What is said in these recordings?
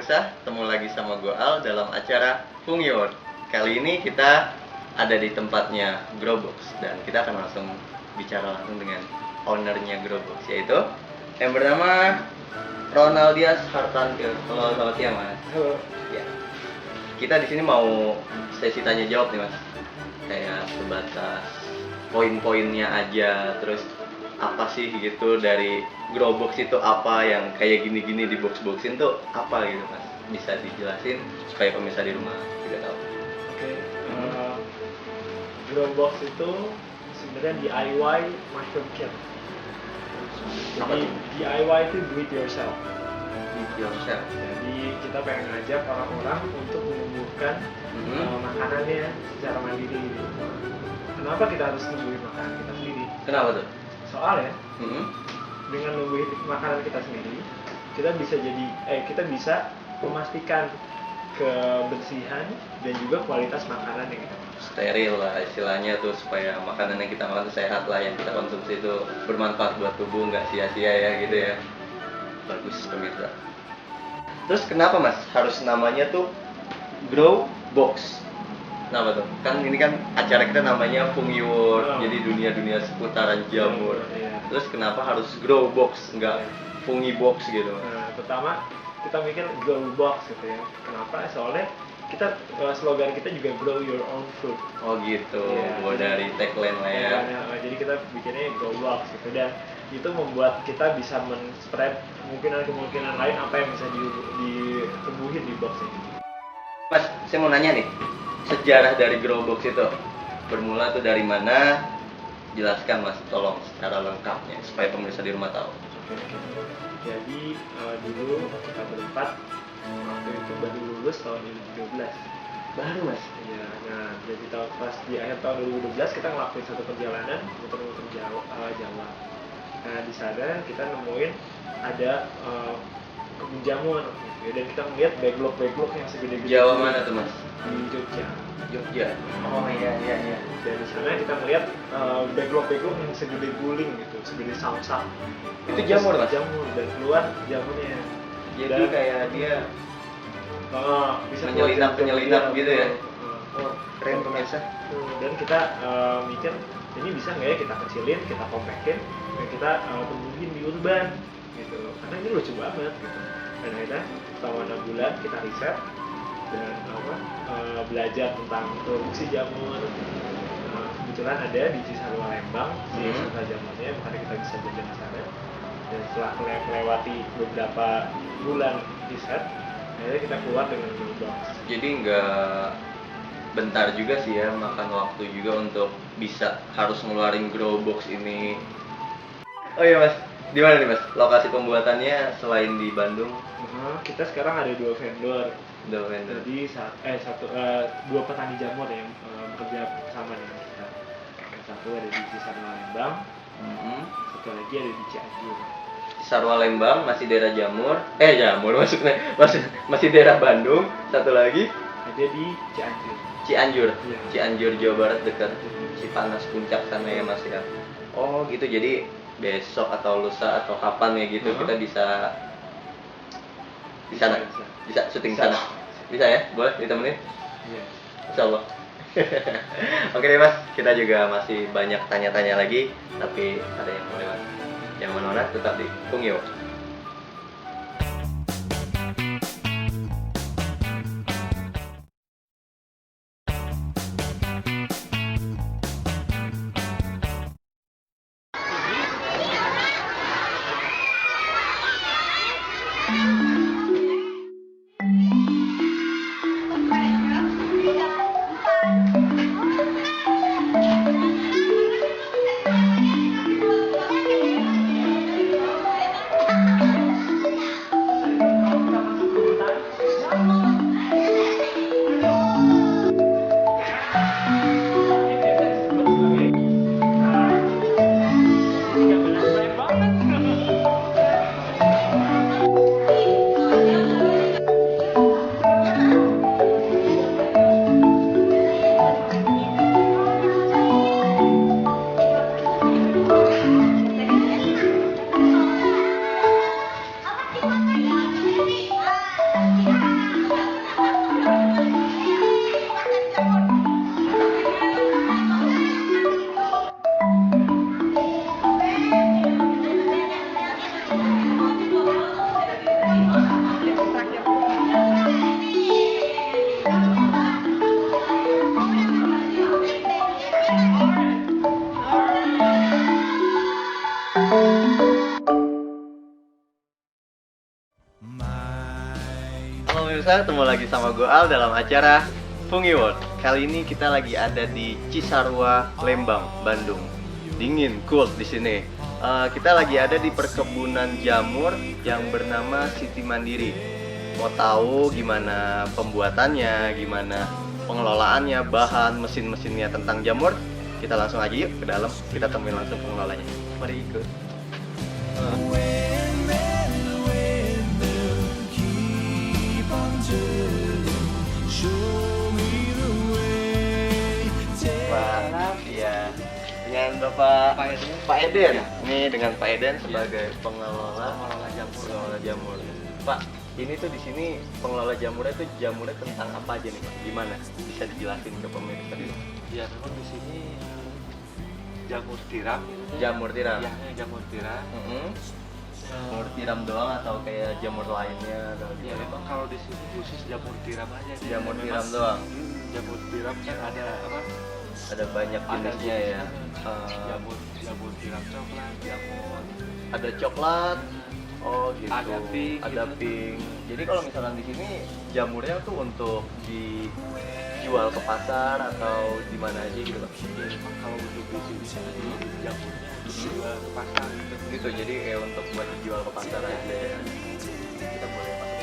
pemirsa, ketemu lagi sama gue Al dalam acara Fungior. Kali ini kita ada di tempatnya Growbox dan kita akan langsung bicara langsung dengan ownernya Growbox, yaitu yang bernama Ronaldias Hartantil. Halo, selamat siang Mas. Halo. Ya, kita di sini mau sesi tanya jawab nih Mas. Kayak sebatas poin-poinnya aja, terus apa sih gitu dari Growbox itu, apa yang kayak gini-gini di box-boxin tuh apa gitu Mas, bisa dijelasin supaya pemirsa di rumah juga tahu. Oke. Growbox itu sebenarnya DIY mushroom kit. Apa Jadi tuh? DIY itu do it yourself. Yourself. Jadi kita pengen ngajak orang-orang untuk menumbuhkan makanannya secara mandiri di rumah. Kenapa kita harus numbuhin makanan kita sendiri? Kenapa tuh? Soalnya dengan numbuhin makanan kita sendiri, kita bisa memastikan kebersihan dan juga kualitas makanan yang kita makan. Steril lah istilahnya tuh, supaya makanan yang kita makan tuh sehat lah, yang kita konsumsi itu bermanfaat buat tubuh, nggak sia-sia ya gitu ya. Bagus pemirsa. Terus kenapa Mas harus namanya tuh Growbox? Kenapa tuh? Kan ini kan acara kita namanya Fungior, jadi dunia-dunia seputaran jamur. Terus kenapa harus Growbox, nggak Fungibox gitu? Nah, pertama kita mikir Growbox gitu ya. Kenapa? Soalnya kita slogan kita juga grow your own food. Oh gitu, Iya. dari tagline lah ya. Jadi kita bikinnya Growbox gitu, dan itu membuat kita bisa men-spread kemungkinan lain apa yang bisa ditumbuhin di box ini. Mas, saya mau nanya nih, sejarah dari Growbox itu bermula tuh dari mana? Jelaskan Mas, tolong secara lengkapnya supaya pemirsa di rumah tahu. Oke. Jadi dulu kita berempat waktu itu baru lulus tahun 2012. Baru Mas? Iya. Nah, jadi pas di akhir tahun 2012 kita ngelakuin satu perjalanan muter-muter Jawa. Nah, di sana kita nemuin ada kebun jamur gitu ya, dan kita melihat backlog yang segede-gede. Jawa mana tuh Mas? Di Jogja. Jogja. Oh iya. Dan di sana kita melihat backlog yang segede guling gitu, segede samsak. Itu jamur Mas? Jamur, dan keluar jamurnya. Jadi Dan kayak dia bisa penyelinap gitu ya? Oh, Keren pemirsa. Dan kita mikir ini bisa nggak ya kita kecilin, kita compactin, dan kita tumbuhin di urban gitu, karena ini lucu banget gitu. Dan akhirnya selama 6 bulan kita riset dan belajar tentang produksi jamur. Kebetulan ada di Cisarua Lembang di sentra jamurnya, makanya kita bisa belajar di sana. Dan setelah melewati beberapa bulan riset, akhirnya kita keluar dengan Growbox. Jadi nggak bentar juga sih ya, makan waktu juga untuk bisa harus ngeluarin Growbox ini. Oh iya Mas, di mana nih Mas lokasi pembuatannya selain di Bandung? Kita sekarang ada 2 vendor. Jadi Dua petani jamur yang bekerja bersama dengan kita. Yang satu ada di Cisarua Lembang, satu lagi ada di Cianjur. Sarwa Lembang masih daerah jamur, maksudnya masih daerah Bandung. Satu lagi Ada di Cianjur. Cianjur, Iya. Cianjur Jawa Barat, dekat Cipanas Puncak sana ya Mas ya. Oh gitu, jadi besok atau lusa atau kapan ya gitu kita bisa di sana, bisa syuting di sana, bisa ya, boleh ditemenin? Iya. Insyaallah. Oke deh Mas, kita juga masih banyak tanya-tanya lagi, tapi ada yang mau lewat. Yang mana tetap di Fungior. pemirsa, ketemu lagi sama Goal dalam acara Fungi World. Kali ini kita lagi ada di Cisarua, Lembang, Bandung. Dingin, cool di sini. Kita lagi ada di perkebunan jamur yang bernama Siti Mandiri. Mau tahu gimana pembuatannya, gimana pengelolaannya, bahan, mesin-mesinnya tentang jamur? Kita langsung aja yuk ke dalam. Kita temuin langsung pengelolanya. Mari ikut. Pak, ya, dengan Pak Eden. Ini dengan Pak Eden sebagai pengelola jamur. Pak, ini tuh di sini pengelola jamurnya tentang apa aja nih, Pak? Gimana? Bisa dijelasin ke pemirsa dulu? Ya memang di sini jamur tiram. Jamur tiram. Ya, jamur tiram. Jamur tiram doang atau kayak jamur lainnya atau Ya memang kalau di sini khusus jamur tiram aja. Jamur Memang, tiram doang. Jamur tiram kan ada apa? Ada banyak jenisnya ya. Jamur tiram coklat, jamur. Ada coklat. Oh gitu. Ada pink, Ada gitu. pink. Jadi kalau misalkan di sini jamurnya tuh untuk dijual ke pasar atau di mana aja gitu, Pak? Ya memang kalau untuk di sini jamurnya dijual ke pasar gitu. Gitu. Jadi kayak untuk buat dijual ke pasar aja ya. Kita boleh masuk.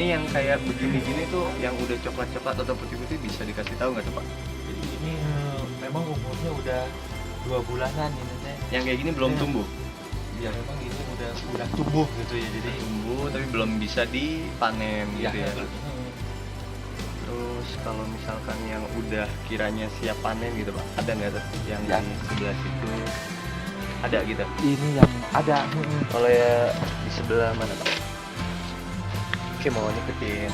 Ini yang kayak begini-gini tuh, yang udah coklat-coklat atau putih-putih bisa dikasih tahu nggak tuh, Pak? Jadi ini memang umurnya udah 2 bulanan ini Teh. Yang kayak gini belum Iya. tumbuh. Ya memang ini udah tumbuh gitu ya. Jadi Tumbuh tapi belum bisa dipanen gitu ya. belum. Terus kalau misalkan yang udah kiranya siap panen gitu, Pak, ada nggak tuh yang Ya. di sebelah situ? Ada gitu. Ini yang ada. Kalau ya di sebelah mana, Pak? Oke, mau nyeketin.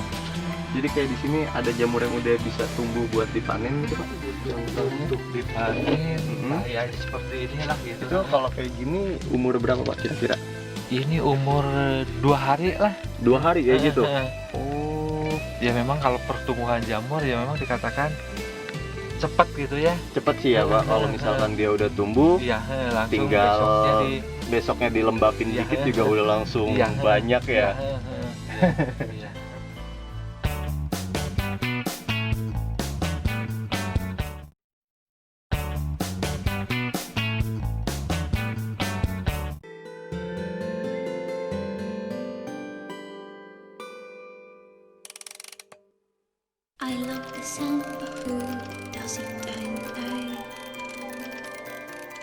Jadi kayak di sini ada jamur yang udah bisa tumbuh buat dipanen gitu, Pak. Yang Untuk dipanen, Mhm. ya seperti inilah gitu. itu kalau kayak gini umur berapa, Pak, kira-kira? Ini umur 2 hari lah. 2 hari ya gitu. Oh. Ya memang kalau pertumbuhan jamur ya memang dikatakan cepat gitu ya. Cepet sih ya, Pak. Kalau misalkan dia udah tumbuh, Iya, langsung tinggal besoknya besoknya dilembapin Iya. dikit juga udah langsung Iya. banyak ya. Iya. I love the sound of food, does it die in the air?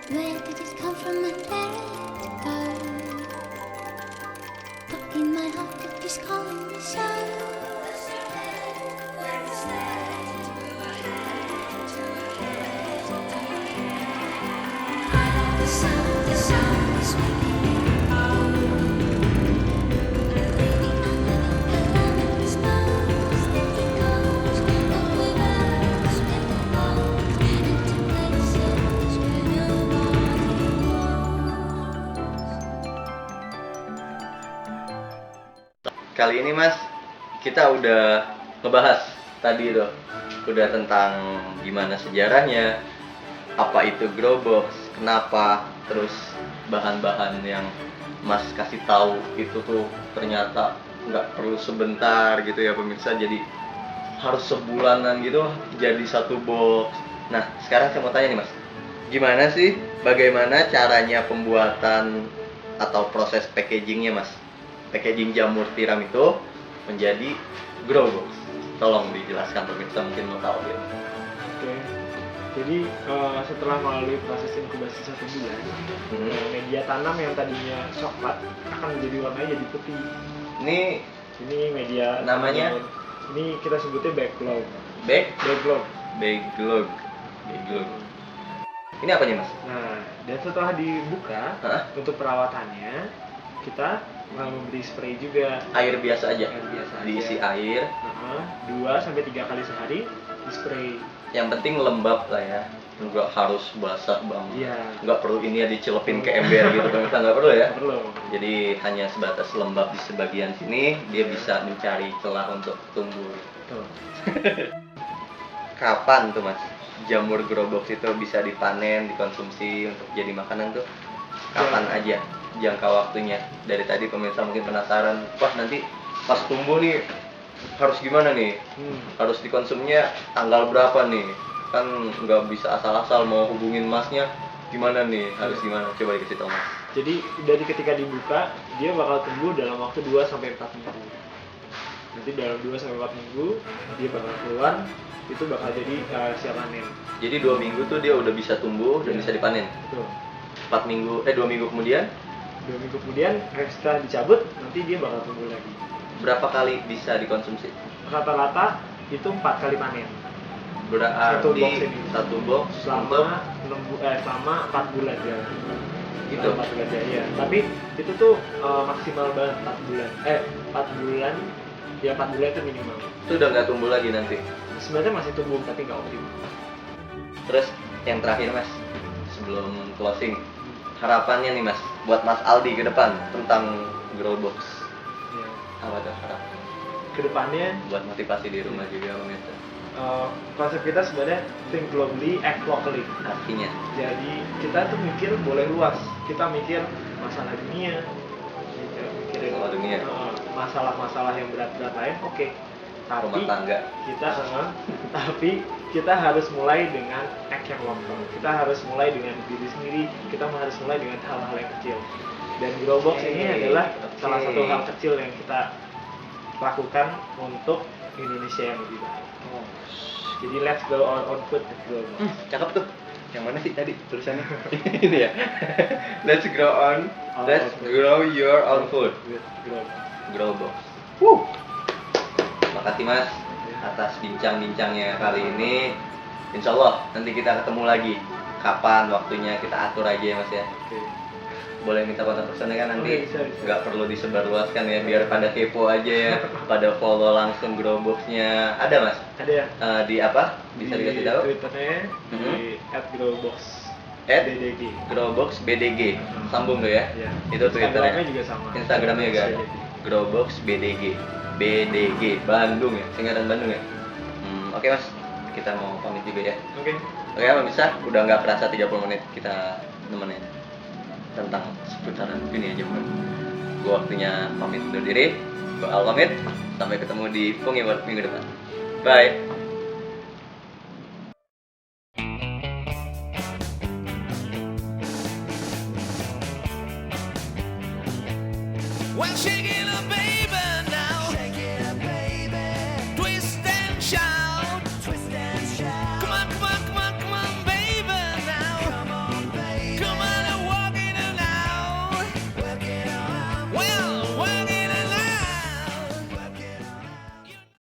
Where did it come from and where did it go? But in my heart it is calling me so. I love the sound is making me out. Baby, I'm living this knows that it goes over us with the boat into places where nobody knows. Kali ini, Mas, kita udah ngebahas tadi tuh, udah tentang gimana sejarahnya, apa itu grow box, kenapa, terus bahan-bahan yang Mas kasih tahu itu tuh ternyata nggak perlu sebentar gitu ya pemirsa, jadi harus sebulanan gitu jadi satu box. Nah, sekarang saya mau tanya nih, Mas, gimana sih, bagaimana caranya pembuatan atau proses packagingnya, Mas? Packaging jamur tiram itu menjadi grow box. Tolong dijelaskan pemirsa, mungkin mau tahu ya. Oke. Jadi setelah melalui proses inkubasi 1 bulan, media tanam yang tadinya coklat akan menjadi warnanya jadi putih. Ini Ini media Namanya? Ini kita sebutnya backlog. bag Backlog. baglog. Ini apa nih, Mas? Nah, dan setelah dibuka Hah? untuk perawatannya, kita memberi spray juga. Air biasa aja. Air biasa aja. Diisi air. 2-3 kali sehari di spray. Yang penting lembab lah ya. Nggak harus basah banget. Iya. Nggak perlu ini ya dicelupin ke ember gitu, pemirsa, nggak perlu ya. Perlu. Jadi hanya sebatas lembab di sebagian sini, dia bisa mencari celah untuk tumbuh. Tuh. Kapan tuh, Mas, jamur grow box itu bisa dipanen, dikonsumsi untuk jadi makanan tuh kapan aja jangka waktunya? Dari tadi pemirsa mungkin penasaran, wah nanti pas tumbuh nih harus gimana nih? Harus dikonsumnya tanggal berapa nih? Kan nggak bisa asal-asal mau hubungin masnya gimana nih? Harus gimana? Coba dikasih tau mas. Jadi dari ketika dibuka, dia bakal tumbuh dalam waktu 2 sampai 4 minggu. Nanti dalam 2 sampai 4 minggu dia bakal keluar, itu bakal jadi siap panen. Jadi 2 minggu tuh dia udah bisa tumbuh dan bisa dipanen. Betul. 2 minggu kemudian 2 minggu kemudian setelah dicabut, nanti dia bakal tumbuh lagi. berapa kali bisa dikonsumsi? Rata-rata itu 4 kali panen. Berarti Satu box ini. satu box untuk selama 4 bulan ya. Gitu? 4 bulan ya. Tapi itu tuh maksimal banget 4 bulan. 4 bulan ya 4 bulan itu minimal. itu udah nggak tumbuh lagi nanti. Sebenarnya masih tumbuh tapi nggak optimal. Terus yang terakhir mas, sebelum closing, harapannya nih mas, buat Mas Aldi ke depan tentang grow box. Ya. Apa tuh harapan? Kedepannya Buat motivasi di rumah juga pemirsa. konsep kita sebenarnya think globally, act locally. Artinya, Jadi kita tuh mikir boleh luas. Kita mikir masalah dunia, mikirin Masalah dunia. masalah-masalah yang berat-berat lain. Oke. Tapi rumah tangga. tapi kita harus mulai dengan act yang lokal. Kita harus mulai dengan diri sendiri. Kita harus mulai dengan hal-hal yang kecil. Dan grow box ini adalah salah satu hal kecil yang kita lakukan untuk Indonesia yang lebih baik. Jadi let's grow our own food with grow box. Cakep tuh. Yang mana sih tadi tulisannya? Ini ya. Let's grow on. Let's grow your own food. With grow box. Grow box. Makasih mas atas bincang-bincangnya kali ini. Insya Allah nanti kita ketemu lagi. Kapan waktunya kita atur aja ya mas ya. Oke. Boleh minta kontak personnya kan nanti. Oke, bisa. Nggak perlu disebarluaskan ya biar pada kepo aja ya. Pada follow langsung grow boxnya. Ada mas? Ada ya? Di apa? Bisa dikasih tahu? Twitternya di @growbox At BDG. Growbox BDG. Sambung tuh ya. Ya. Itu Twitternya. Instagramnya juga sama. Instagramnya juga ada. Growbox BDG. BDG Bandung ya, singkatan Bandung ya. Oke mas, kita mau pamit juga ya. Oke. Oke pemirsa, udah nggak kerasa 30 menit kita nemenin tentang seputaran dunia jamur. Gua waktunya pamit undur diri. Gua Al pamit. Sampai ketemu di Pungiwat minggu depan. Bye. Well, shaking up, baby.